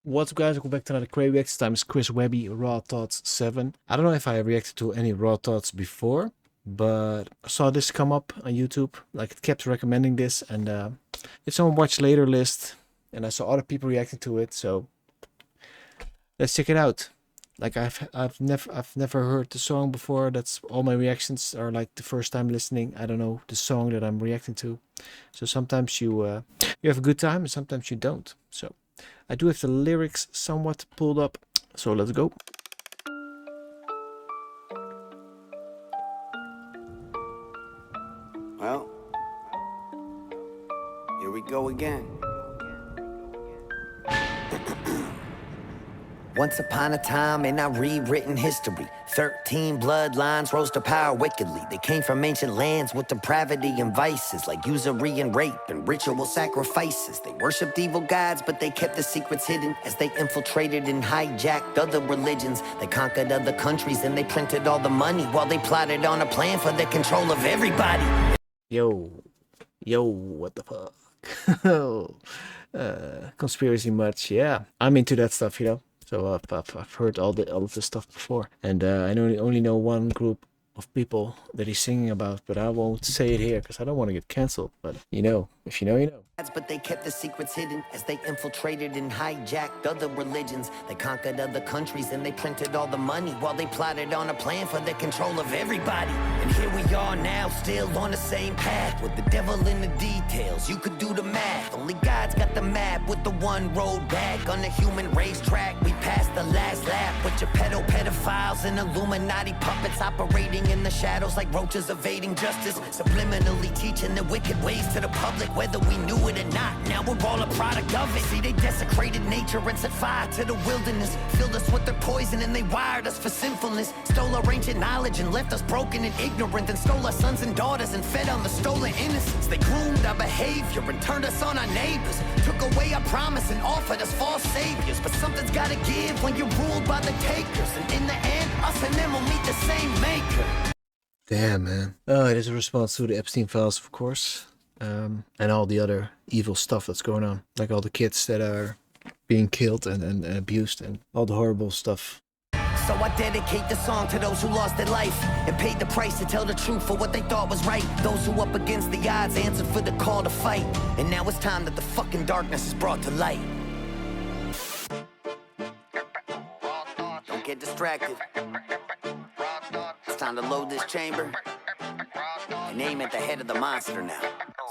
What's up, guys? Welcome back to another Krayreacts. This time is Chris Webby, Raw Thoughts VII. I don't know if I reacted to any Raw Thoughts before, but I saw this come up on YouTube. Like, it kept recommending this, and it's on watch later list, and I saw other people reacting to it, so let's check it out. Like, I've never heard the song before. That's all my reactions are like the first time listening. I don't know the song that I'm reacting to. So sometimes you have a good time and sometimes you don't. So I do have the lyrics somewhat pulled up, so let's go. Well, here we go again. Once upon a time in our rewritten history, 13 bloodlines rose to power wickedly. They came from ancient lands with depravity and vices, like usury and rape and ritual sacrifices. They worshipped evil gods, but they kept the secrets hidden as they infiltrated and hijacked other religions. They conquered other countries and they printed all the money while they plotted on a plan for the control of everybody. Yo, what the fuck? Conspiracy much? Yeah, I'm into that stuff, you know. So I've heard all of this stuff before, and I only know one group of people that he's singing about, but I won't say it here because I don't want to get canceled. But you know, if you know, you know. But they kept the secrets hidden as they infiltrated and hijacked other religions. They conquered other countries and they printed all the money while they plotted on a plan for the control of everybody. And here we are now, still on the same path, with the devil in the details. You could do the math. Only God's got the map with the one road back. On the human racetrack, we passed the last lap with your pedophiles and Illuminati puppets operating in the shadows like roaches evading justice, subliminally teaching the wicked ways to the public, whether we knew it or not. Now we're all a product of it. See, they desecrated nature and set fire to the wilderness, filled us with their poison and they wired us for sinfulness, stole our ancient knowledge and left us broken and ignorant, and stole our sons and daughters and fed on the stolen innocence. They groomed our behavior and turned us on our neighbors, took away our promise and offered us false saviors. But something's gotta give when you're ruled by the takers, and in the end, us and them will meet the same maker. Damn, man. Oh, it is a response to the Epstein files, of course. And all the other evil stuff that's going on, like all the kids that are being killed and abused and all the horrible stuff. So I dedicate the song to those who lost their life and paid the price to tell the truth for what they thought was right. Those who up against the odds answered for the call to fight. And now it's time that the fucking darkness is brought to light. Don't get distracted. It's time to load this chamber and aim at the head of the monster now.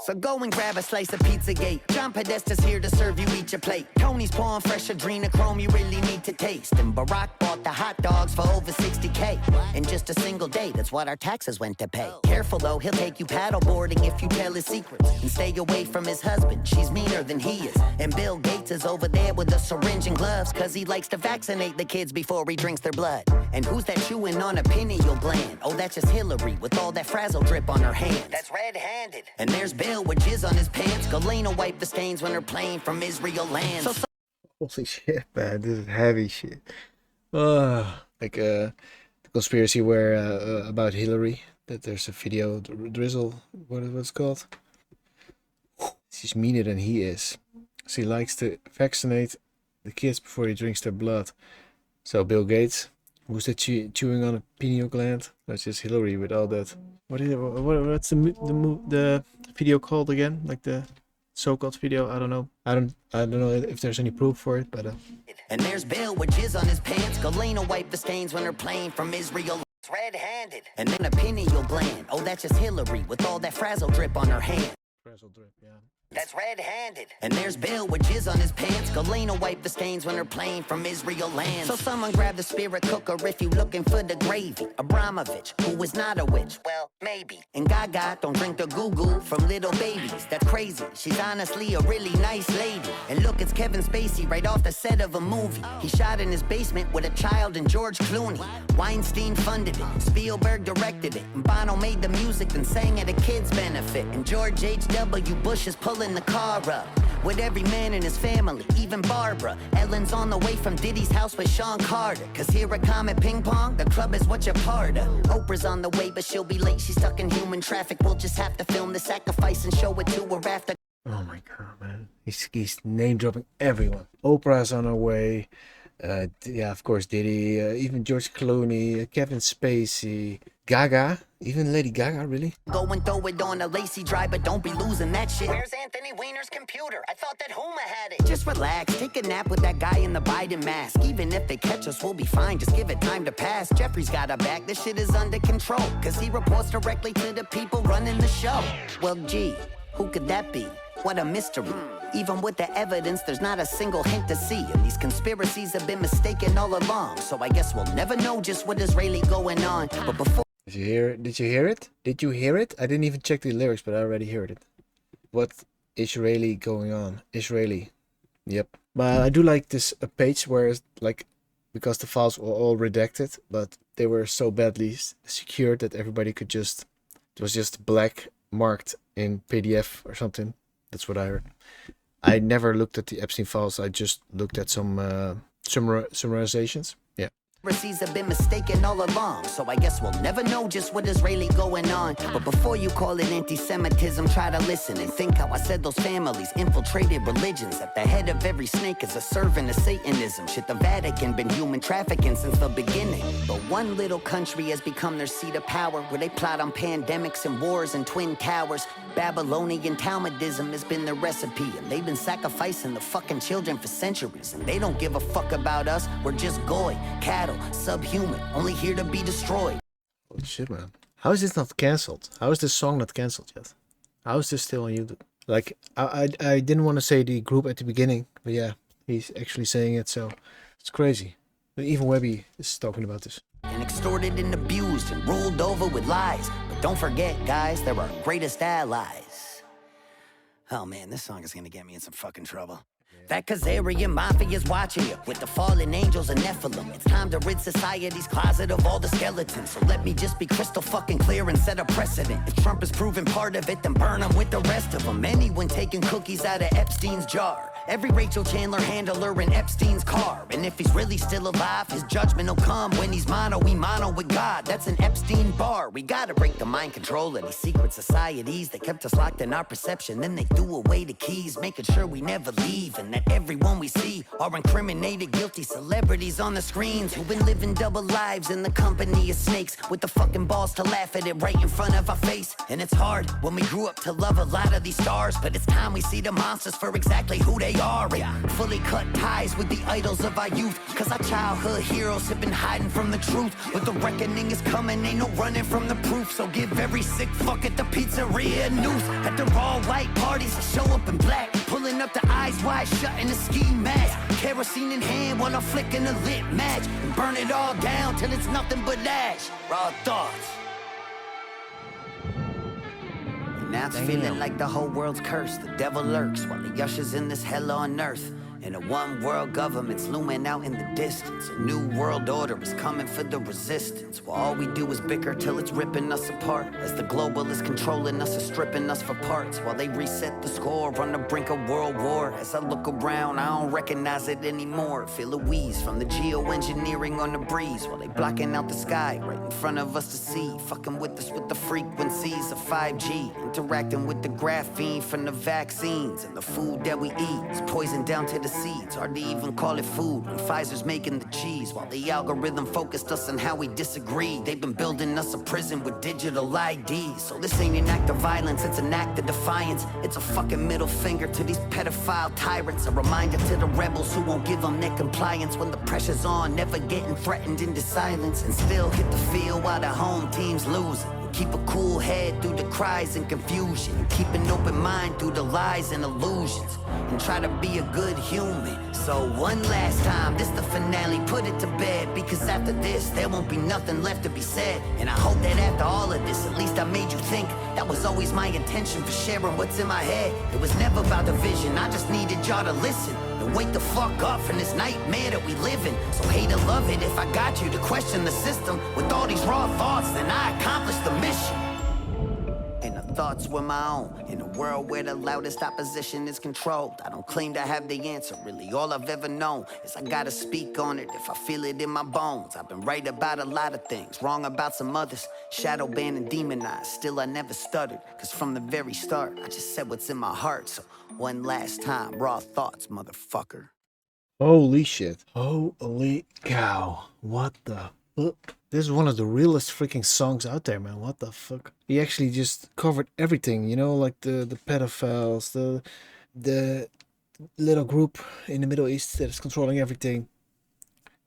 So go and grab a slice of Pizzagate. John Podesta's here to serve you, eat your plate. Tony's pouring fresh adrenochrome you really need to taste. And Barack bought the hot dogs for over 60K. In just a single day, that's what our taxes went to pay. Careful though, he'll take you paddleboarding if you tell his secrets. And stay away from his husband, she's meaner than he is. And Bill Gates is over there with a syringe and gloves, cause he likes to vaccinate the kids before he drinks their blood. And who's that chewing on a pineal gland? Oh, that's just Hillary with all that frazzle drip on her hands. That's red-handed. And there's Bill with jizz on his pants. Galena wipe the stains when they're playing from Israel land. So Holy shit, man, this is heavy shit. Like the conspiracy where about Hillary, that there's a video, Drizzle, what's it called? She's meaner than he is. She likes to vaccinate the kids before he drinks their blood. So Bill Gates, who's that chewing on a pineal gland? That's just Hillary with all that. What's the video called again? Like the so-called video? I don't know. I don't know if there's any proof for it, but and there's Bill with jizz on his pants. Galena wipe the stains when they're playing from Israel. Red-handed. And then a pineal gland. Oh, that's just Hillary with all that frazzle drip on her hand. Frazzle drip, yeah. That's red-handed. And there's Bill with jizz on his pants. Galena wipe the stains when they're playing from Israel land. So someone grab the spirit cooker if you looking for the gravy. Abramovich, who is not a witch. Well, maybe. And Gaga don't drink the goo-goo from little babies. That's crazy. She's honestly a really nice lady. And look, it's Kevin Spacey right off the set of a movie. He shot in his basement with a child and George Clooney. Weinstein funded it. Spielberg directed it. And Bono made the music and sang at a kid's benefit. And George H.W. Bush is pulling the car up with every man in his family, even Barbara. Ellen's on the way from Diddy's house with Sean Carter, cause here at Comet Ping Pong, the club is what you're part of. Oprah's on the way, but she'll be late. She's stuck in human traffic. We'll just have to film the sacrifice and show it to her after. Oh my god, man. He's name dropping everyone. Oprah's on her way. Yeah, of course, Diddy, even George Clooney, Kevin Spacey, Gaga, even Lady Gaga, really? Go and throw it on a lacy dry, but don't be losing that shit. Where's Anthony Weiner's computer? I thought that Huma had it. Just relax, take a nap with that guy in the Biden mask. Even if they catch us, we'll be fine, just give it time to pass. Jeffrey's got our back, this shit is under control, cause he reports directly to the people running the show. Well, gee, who could that be? What a mystery. Even with the evidence, there's not a single hint to see. And these conspiracies have been mistaken all along. So I guess we'll never know just what is really going on. But before... Did you hear it? Did you hear it? Did you hear it? I didn't even check the lyrics, but I already heard it. What is really going on? Israeli. Yep. But I do like this page where it's like, because the files were all redacted, but they were so badly secured that everybody could just, it was just black marked in PDF or something. That's what I heard. I never looked at the Epstein files. I just looked at some summarizations. Yeah. Conspiracies have been mistaken all along, so I guess we'll never know just what is really going on. But before you call it anti-Semitism, try to listen and think how I said those families infiltrated religions. At the head of every snake is a servant of Satanism. Shit, the Vatican been human trafficking since the beginning. But one little country has become their seat of power, where they plot on pandemics and wars and twin towers. Babylonian Talmudism has been their recipe, and they've been sacrificing the fucking children for centuries. And they don't give a fuck about us, we're just goy, cattle, subhuman, only here to be destroyed. Holy shit, man. How is this not cancelled? How is this song not cancelled yet? How is this still on YouTube? Like, I didn't want to say the group at the beginning, but yeah, he's actually saying it, so it's crazy. But even Webby is talking about this. And extorted and abused and ruled over with lies. But don't forget, guys, they're our greatest allies. Oh man, this song is gonna get me in some fucking trouble. That Khazarian Mafia's watching you with the fallen angels and Nephilim. It's time to rid society's closet of all the skeletons. So let me just be crystal fucking clear and set a precedent. If Trump is proven part of it, then burn him with the rest of them. Anyone taking cookies out of Epstein's jar, every Rachel Chandler handler in Epstein's car. And if he's really still alive, his judgment will come when he's mono with God. That's an Epstein bar. We gotta break the mind control of these secret societies that kept us locked in our perception. Then they threw away the keys, making sure we never leave. And that everyone we see are incriminated, guilty celebrities on the screens who've been living double lives in the company of snakes, with the fucking balls to laugh at it right in front of our face. And it's hard when we grew up to love a lot of these stars, but it's time we see the monsters for exactly who they are. And fully cut ties with the idols of our youth, cause our childhood heroes have been hiding from the truth. But the reckoning is coming, ain't no running from the proof. So give every sick fuck at the pizzeria a noose. At the all white parties, show up in black, pulling up the eyes wide shut in a ski mask, kerosene in hand while I'm flicking a lit match, and burn it all down till it's nothing but ash. Raw thoughts. And now it's feeling like the whole world's cursed. The devil lurks while he ushers in this hell on earth. And a one world government's looming out in the distance. A new world order is coming for the resistance. While all we do is bicker till it's ripping us apart, as the globalists controlling us and stripping us for parts, while they reset the score on the brink of world war. As I look around, I don't recognize it anymore. Feel a wheeze from the geoengineering on the breeze, while they blocking out the sky right in front of us to see. Fucking with us with the frequencies of 5G, interacting with the graphene from the vaccines. And the food that we eat is poisoned down to the seeds. Hard to even call it food when Pfizer's making the cheese, while the algorithm focused us on how we disagree. They've been building us a prison with digital IDs. So this ain't an act of violence, it's an act of defiance. It's a fucking middle finger to these pedophile tyrants, a reminder to the rebels who won't give them their compliance when the pressure's on, never getting threatened into silence, and still hit the field while the home team's losing. Keep a cool head through the cries and confusion, keep an open mind through the lies and illusions, and try to be a good human. So one last time, this the finale, put it to bed, because after this there won't be nothing left to be said. And I hope that after all of this, at least I made you think. That was always my intention for sharing what's in my head. It was never about the vision, I just needed y'all to listen and wake the fuck up from this nightmare that we live in. So hate or love it, if I got you to question the system with all these raw thoughts, then I accomplished the mission. And the thoughts were my own, in a world where the loudest opposition is controlled. I don't claim to have the answer, really all I've ever known is I gotta speak on it if I feel it in my bones. I've been right about a lot of things, wrong about some others, shadow banned and demonized, still I never stuttered, cause from the very start I just said what's in my heart. So one last time, raw thoughts, motherfucker. Holy shit. Holy cow. What the fuck? This is one of the realest freaking songs out there, man. What the fuck? He actually just covered everything, you know, like the pedophiles, the little group in the Middle East that is controlling everything.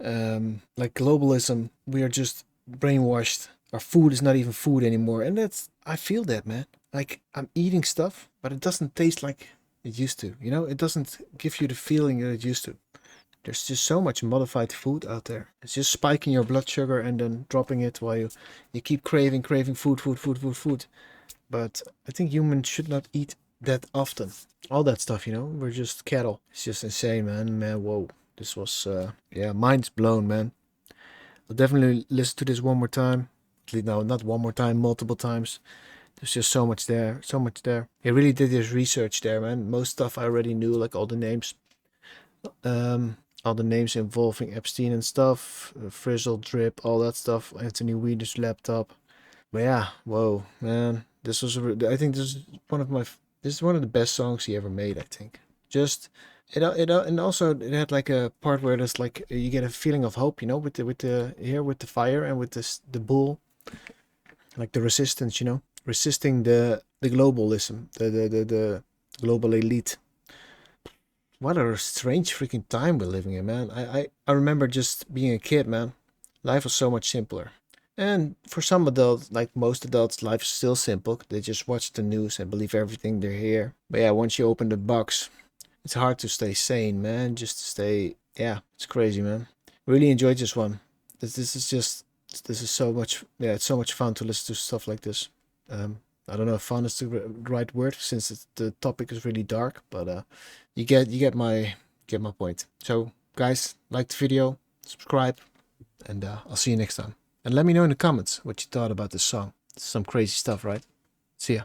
Like globalism, we are just brainwashed. Our food is not even food anymore, and that's I feel that, man. Like I'm eating stuff, but it doesn't taste like it used to. You know, it doesn't give you the feeling that it used to. There's just so much modified food out there. It's just spiking your blood sugar and then dropping it while you keep craving food. But I think humans should not eat that often. All that stuff, you know, we're just cattle. It's just insane, man. Man, whoa. This was, yeah, mind's blown, man. I'll definitely listen to this one more time. No, not one more time, multiple times. There's just so much there, so much there. He really did his research there, man. Most stuff I already knew, like all the names. All the names involving Epstein and stuff. Frizzle, Drip, all that stuff. Anthony Weiner's laptop. But yeah, whoa, man. This was, I think this is one of this is one of the best songs he ever made, I think. Just, and also it had like a part where there's like, you get a feeling of hope, you know, with the fire and with the bull. Like the resistance, you know, resisting the globalism, the global elite. What a strange freaking time we're living in, man. I remember just being a kid, man. Life was so much simpler. And for some adults, like most adults, life is still simple. They just watch the news and believe everything they hear. But yeah, once you open the box, it's hard to stay sane, man. Just to stay, yeah, it's crazy, man. Really enjoyed this one. This is so much, yeah, it's so much fun to listen to stuff like this. I don't know if fun is the right word since the topic is really dark, but you get my point. So guys, like the video, subscribe, and I'll see you next time. And let me know in the comments what you thought about this song. Some crazy stuff, right? See ya.